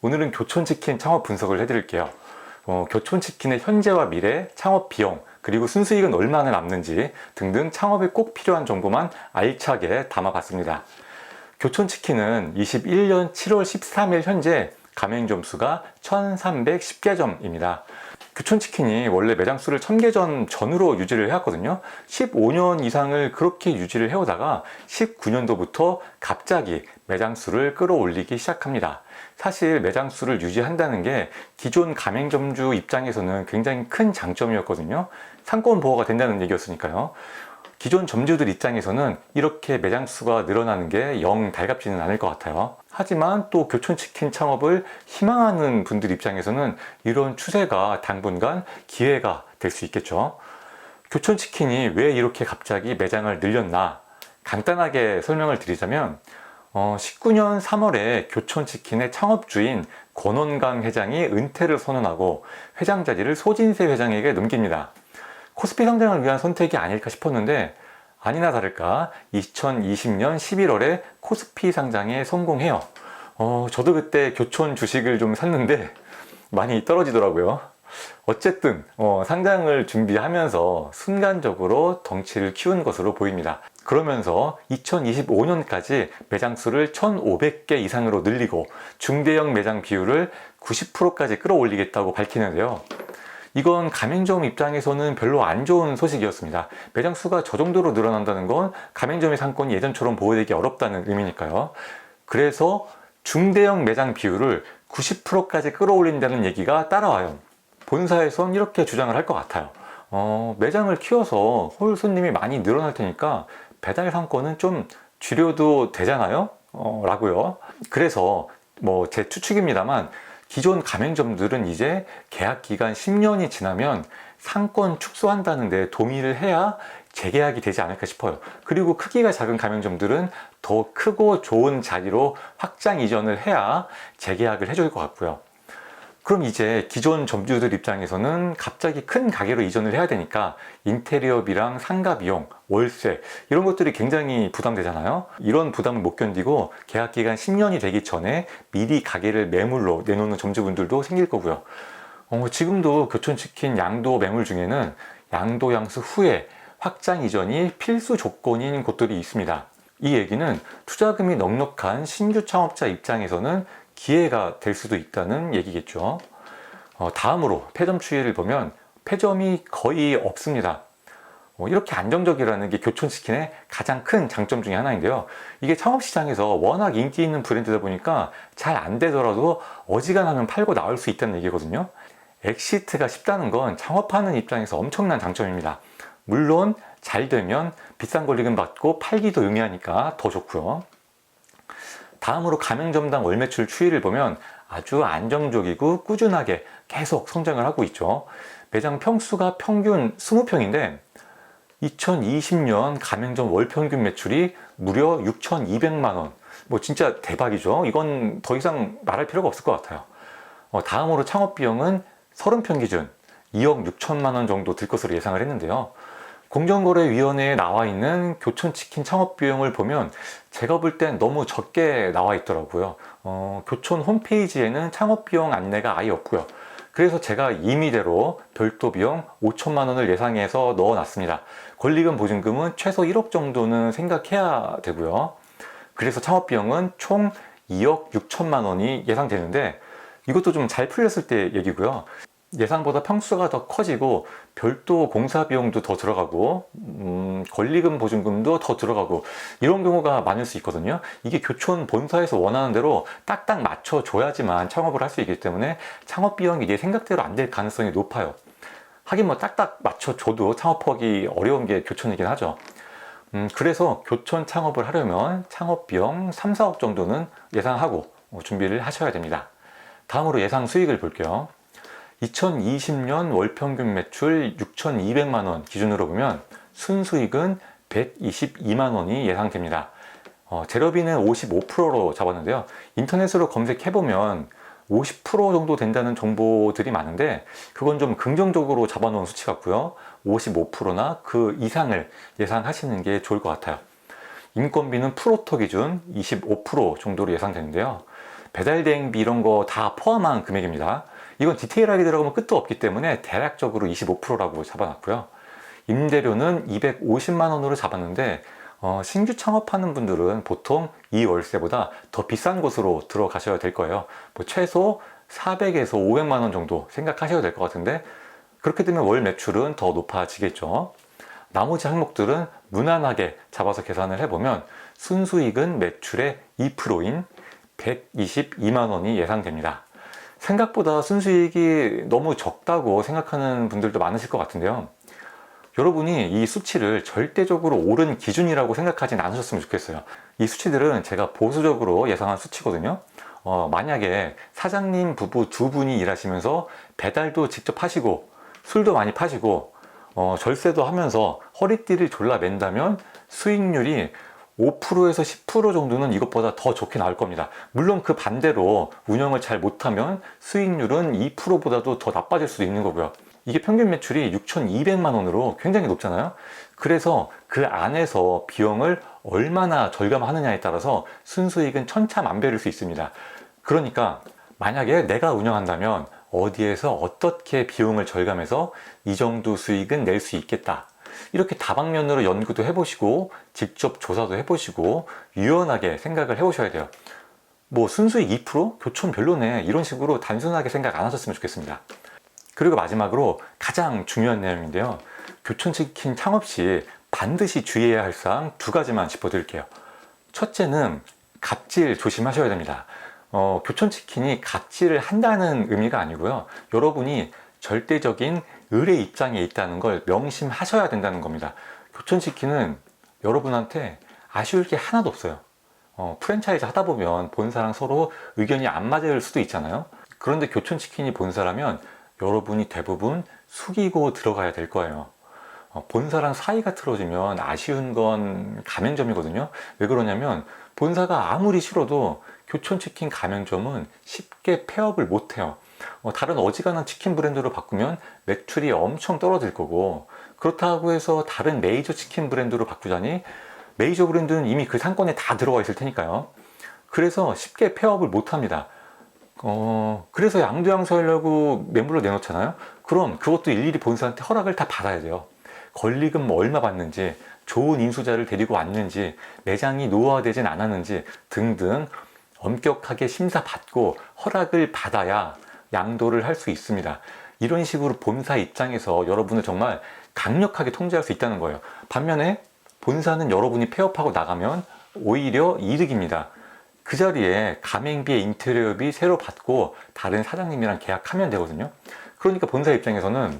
오늘은 교촌치킨 창업 분석을 해드릴게요. 교촌치킨의 현재와 미래, 창업 비용, 그리고 순수익은 얼마나 남는지 등등 창업에 꼭 필요한 정보만 알차게 담아봤습니다. 교촌치킨은 21년 7월 13일 현재 가맹점 수가 1310개 점입니다. 교촌치킨이 원래 매장 수를 1000개 점 전후로 유지를 해왔거든요. 15년 이상을 그렇게 유지를 해오다가 19년도부터 갑자기 매장 수를 끌어올리기 시작합니다. 사실 매장 수를 유지한다는 게 기존 가맹점주 입장에서는 굉장히 큰 장점이었거든요. 상권 보호가 된다는 얘기였으니까요. 기존 점주들 입장에서는 이렇게 매장 수가 늘어나는 게 영 달갑지는 않을 것 같아요. 하지만 또 교촌치킨 창업을 희망하는 분들 입장에서는 이런 추세가 당분간 기회가 될 수 있겠죠. 교촌치킨이 왜 이렇게 갑자기 매장을 늘렸나 간단하게 설명을 드리자면 19년 3월에 교촌치킨의 창업주인 권원강 회장이 은퇴를 선언하고 회장 자리를 소진세 회장에게 넘깁니다. 코스피 상장을 위한 선택이 아닐까 싶었는데 아니나 다를까 2020년 11월에 코스피 상장에 성공해요. 저도 그때 교촌 주식을 좀 샀는데 많이 떨어지더라고요. 어쨌든 상장을 준비하면서 순간적으로 덩치를 키운 것으로 보입니다. 그러면서 2025년까지 매장 수를 1,500개 이상으로 늘리고 중대형 매장 비율을 90%까지 끌어올리겠다고 밝히는데요. 이건 가맹점 입장에서는 별로 안 좋은 소식이었습니다. 매장 수가 저 정도로 늘어난다는 건 가맹점의 상권이 예전처럼 보호되기 어렵다는 의미니까요. 그래서 중대형 매장 비율을 90%까지 끌어올린다는 얘기가 따라와요. 본사에선 이렇게 주장을 할 것 같아요. 매장을 키워서 홀 손님이 많이 늘어날 테니까 배달 상권은 좀 줄여도 되잖아요? 라고요. 그래서 제 추측입니다만 기존 가맹점들은 이제 계약 기간 10년이 지나면 상권 축소한다는 데 동의를 해야 재계약이 되지 않을까 싶어요. 그리고 크기가 작은 가맹점들은 더 크고 좋은 자리로 확장 이전을 해야 재계약을 해줄 것 같고요. 그럼 이제 기존 점주들 입장에서는 갑자기 큰 가게로 이전을 해야 되니까 인테리어비랑 상가 비용, 월세 이런 것들이 굉장히 부담되잖아요. 이런 부담을 못 견디고 계약 기간 10년이 되기 전에 미리 가게를 매물로 내놓는 점주분들도 생길 거고요. 지금도 교촌치킨 양도 매물 중에는 양도 양수 후에 확장 이전이 필수 조건인 곳들이 있습니다. 이 얘기는 투자금이 넉넉한 신규 창업자 입장에서는 기회가 될 수도 있다는 얘기겠죠. 다음으로 폐점 추이를 보면 폐점이 거의 없습니다. 이렇게 안정적이라는 게 교촌치킨의 가장 큰 장점 중에 하나인데요. 이게 창업시장에서 워낙 인기 있는 브랜드다 보니까 잘 안 되더라도 어지간하면 팔고 나올 수 있다는 얘기거든요. 엑시트가 쉽다는 건 창업하는 입장에서 엄청난 장점입니다. 물론 잘 되면 비싼 권리금 받고 팔기도 용이하니까 더 좋고요. 다음으로 가맹점당 월 매출 추이를 보면 아주 안정적이고 꾸준하게 계속 성장을 하고 있죠. 매장 평수가 평균 20평인데 2020년 가맹점 월 평균 매출이 무려 6,200만 원. 진짜 대박이죠. 이건 더 이상 말할 필요가 없을 것 같아요. 다음으로 창업 비용은 30평 기준 2억 6천만 원 정도 들 것으로 예상을 했는데요. 공정거래위원회에 나와 있는 교촌치킨 창업 비용을 보면 제가 볼 땐 너무 적게 나와 있더라고요. 교촌 홈페이지에는 창업 비용 안내가 아예 없고요. 그래서 제가 임의대로 별도 비용 5천만 원을 예상해서 넣어놨습니다. 권리금 보증금은 최소 1억 정도는 생각해야 되고요. 그래서 창업 비용은 총 2억 6천만 원이 예상되는데 이것도 좀 잘 풀렸을 때 얘기고요. 예상보다 평수가 더 커지고 별도 공사 비용도 더 들어가고 권리금 보증금도 더 들어가고 이런 경우가 많을 수 있거든요. 이게 교촌 본사에서 원하는 대로 딱딱 맞춰줘야지만 창업을 할 수 있기 때문에 창업 비용이 내 생각대로 안 될 가능성이 높아요. 하긴 딱딱 맞춰줘도 창업하기 어려운 게 교촌이긴 하죠. 그래서 교촌 창업을 하려면 창업 비용 3, 4억 정도는 예상하고 준비를 하셔야 됩니다. 다음으로 예상 수익을 볼게요. 2020년 월 평균 매출 6,200만 원 기준으로 보면 순수익은 122만 원이 예상됩니다. 재료비는 55%로 잡았는데요. 인터넷으로 검색해보면 50% 정도 된다는 정보들이 많은데 그건 좀 긍정적으로 잡아놓은 수치 같고요. 55%나 그 이상을 예상하시는 게 좋을 것 같아요. 인건비는 프로터 기준 25% 정도로 예상되는데요. 배달 대행비 이런 거 다 포함한 금액입니다. 이건 디테일하게 들어가면 끝도 없기 때문에 대략적으로 25%라고 잡아놨고요. 임대료는 250만 원으로 잡았는데 신규 창업하는 분들은 보통 이 월세보다 더 비싼 곳으로 들어가셔야 될 거예요. 뭐 최소 400에서 500만 원 정도 생각하셔야 될 것 같은데, 그렇게 되면 월 매출은 더 높아지겠죠. 나머지 항목들은 무난하게 잡아서 계산을 해보면 순수익은 매출의 2%인 122만 원이 예상됩니다. 생각보다 순수익이 너무 적다고 생각하는 분들도 많으실 것 같은데요. 여러분이 이 수치를 절대적으로 옳은 기준이라고 생각하진 않으셨으면 좋겠어요. 이 수치들은 제가 보수적으로 예상한 수치거든요. 만약에 사장님 부부 두 분이 일하시면서 배달도 직접 하시고 술도 많이 파시고 절세도 하면서 허리띠를 졸라 맨다면 수익률이 5%에서 10% 정도는 이것보다 더 좋게 나올 겁니다. 물론 그 반대로 운영을 잘 못하면 수익률은 2%보다도 더 나빠질 수도 있는 거고요. 이게 평균 매출이 6,200만 원으로 굉장히 높잖아요. 그래서 그 안에서 비용을 얼마나 절감하느냐에 따라서 순수익은 천차만별일 수 있습니다. 그러니까 만약에 내가 운영한다면 어디에서 어떻게 비용을 절감해서 이 정도 수익은 낼 수 있겠다, 이렇게 다방면으로 연구도 해보시고 직접 조사도 해보시고 유연하게 생각을 해보셔야 돼요. 뭐 순수익 2%? 교촌 별로네, 이런 식으로 단순하게 생각 안 하셨으면 좋겠습니다. 그리고 마지막으로 가장 중요한 내용인데요. 교촌치킨 창업 시 반드시 주의해야 할 사항 두 가지만 짚어드릴게요. 첫째는 갑질 조심하셔야 됩니다. 교촌치킨이 갑질을 한다는 의미가 아니고요. 여러분이 절대적인 을의 입장에 있다는 걸 명심하셔야 된다는 겁니다. 교촌치킨은 여러분한테 아쉬울 게 하나도 없어요. 프랜차이즈 하다 보면 본사랑 서로 의견이 안 맞을 수도 있잖아요. 그런데 교촌치킨이 본사라면 여러분이 대부분 숙이고 들어가야 될 거예요. 본사랑 사이가 틀어지면 아쉬운 건 가맹점이거든요. 왜 그러냐면 본사가 아무리 싫어도 교촌치킨 가맹점은 쉽게 폐업을 못해요. 다른 어지간한 치킨 브랜드로 바꾸면 매출이 엄청 떨어질 거고, 그렇다고 해서 다른 메이저 치킨 브랜드로 바꾸자니 메이저 브랜드는 이미 그 상권에 다 들어가 있을 테니까요. 그래서 쉽게 폐업을 못 합니다. 그래서 양도양수 하려고 매물로 내놓잖아요. 그럼 그것도 일일이 본사한테 허락을 다 받아야 돼요. 권리금 뭐 얼마 받는지, 좋은 인수자를 데리고 왔는지, 매장이 노후화되진 않았는지 등등 엄격하게 심사받고 허락을 받아야 양도를 할 수 있습니다. 이런 식으로 본사 입장에서 여러분을 정말 강력하게 통제할 수 있다는 거예요. 반면에 본사는 여러분이 폐업하고 나가면 오히려 이득입니다. 그 자리에 가맹비의 인테리어비 새로 받고 다른 사장님이랑 계약하면 되거든요. 그러니까 본사 입장에서는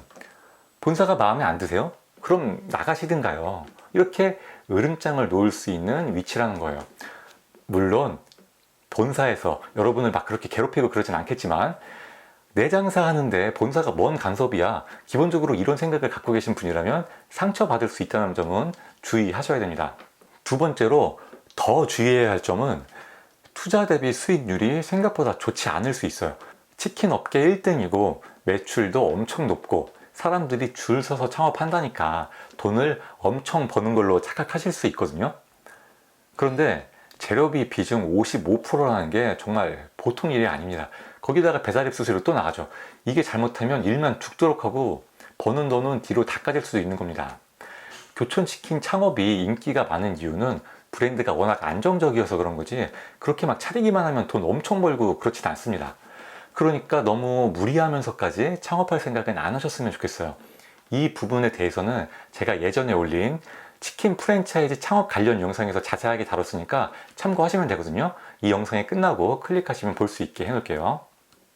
본사가 마음에 안 드세요? 그럼 나가시든가요. 이렇게 으름장을 놓을 수 있는 위치라는 거예요. 물론 본사에서 여러분을 막 그렇게 괴롭히고 그러진 않겠지만, 내 장사 하는데 본사가 뭔 간섭이야, 기본적으로 이런 생각을 갖고 계신 분이라면 상처받을 수 있다는 점은 주의하셔야 됩니다. 두 번째로 더 주의해야 할 점은 투자 대비 수익률이 생각보다 좋지 않을 수 있어요. 치킨 업계 1등이고 매출도 엄청 높고 사람들이 줄 서서 창업한다니까 돈을 엄청 버는 걸로 착각하실 수 있거든요. 그런데 재료비 비중 55%라는 게 정말 보통 일이 아닙니다. 거기다가 배달앱 수수료 또 나가죠. 이게 잘못하면 일만 죽도록 하고 버는 돈은 뒤로 닦아질 수도 있는 겁니다. 교촌치킨 창업이 인기가 많은 이유는 브랜드가 워낙 안정적이어서 그런 거지, 그렇게 막 차리기만 하면 돈 엄청 벌고 그렇진 않습니다. 그러니까 너무 무리하면서까지 창업할 생각은 안 하셨으면 좋겠어요. 이 부분에 대해서는 제가 예전에 올린 치킨 프랜차이즈 창업 관련 영상에서 자세하게 다뤘으니까 참고하시면 되거든요. 이 영상이 끝나고 클릭하시면 볼 수 있게 해놓을게요.